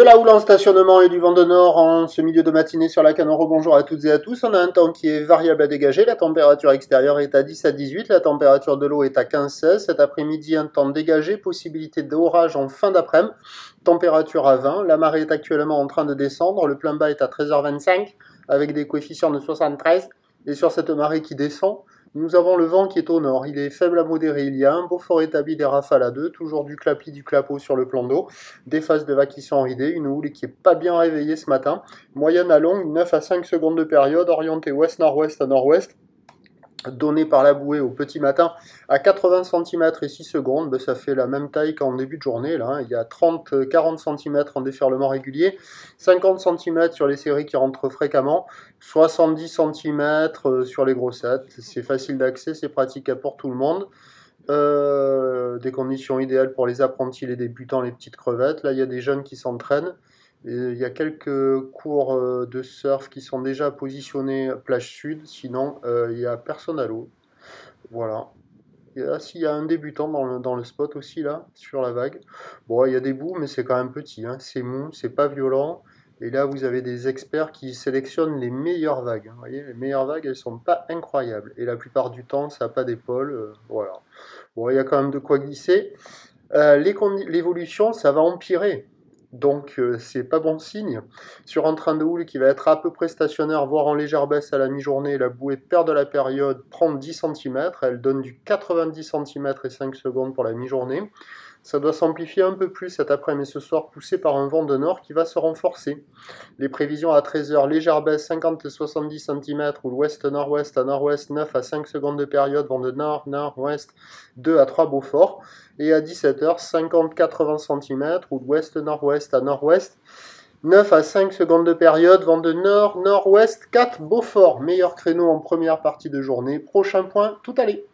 De la houle en stationnement et du vent de nord en ce milieu de matinée sur la Canoro. Bonjour à toutes et à tous. On a un temps qui est variable à dégager. La température extérieure est à 10 à 18. La température de l'eau est à 15-16. Cet après-midi, un temps dégagé. Possibilité d'orage en fin d'après-midi. Température à 20. La marée est actuellement en train de descendre. Le plein bas est à 13h25 avec des coefficients de 73. Et sur cette marée qui descend, nous avons le vent qui est au nord, il est faible à modéré, il y a un beau fort établi des rafales à 2, toujours du clapis, du clapot sur le plan d'eau, des phases de vagues qui sont ridées, une houle qui n'est pas bien réveillée ce matin, moyenne à longue, 9 à 5 secondes de période, orientée ouest-nord-ouest à nord-ouest, donné par la bouée au petit matin à 80 cm et 6 secondes, ben ça fait la même taille qu'en début de journée, là, hein. Il y a 30-40 cm en déferlement régulier, 50 cm sur les séries qui rentrent fréquemment, 70 cm sur les grossettes, c'est facile d'accès, c'est pratique pour tout le monde. Des conditions idéales pour les apprentis, les débutants, les petites crevettes. Là, il y a des jeunes qui s'entraînent. Il y a quelques cours de surf qui sont déjà positionnés plage sud, sinon il n'y a personne à l'eau. Voilà. S'il y a un débutant dans le spot aussi, là, sur la vague. Bon, il y a des bouts, mais c'est quand même petit, hein. C'est mou, c'est pas violent. Et là, vous avez des experts qui sélectionnent les meilleures vagues, hein. Vous voyez, les meilleures vagues, elles sont pas incroyables. Et la plupart du temps, ça n'a pas d'épaule. Voilà. Bon, il y a quand même de quoi glisser. L'évolution, ça va empirer. Donc, c'est pas bon signe. Sur un train de houle qui va être à peu près stationnaire, voire en légère baisse à la mi-journée, la bouée perd de la période, prend 10 cm. Elle donne du 90 cm et 5 secondes pour la mi-journée. Ça doit s'amplifier un peu plus cet après-midi ce soir, poussé par un vent de nord qui va se renforcer. Les prévisions à 13h, légère baisse 50-70 cm, ou l'ouest-nord-ouest à nord-ouest, 9 à 5 secondes de période, vent de nord-nord-ouest, 2 à 3 Beaufort. Et à 17h, 50-80 cm, ou l'ouest-nord-ouest à nord-ouest, 9 à 5 secondes de période, vent de nord-nord-ouest, 4 Beaufort. Meilleur créneau en première partie de journée. Prochain point, tout allait.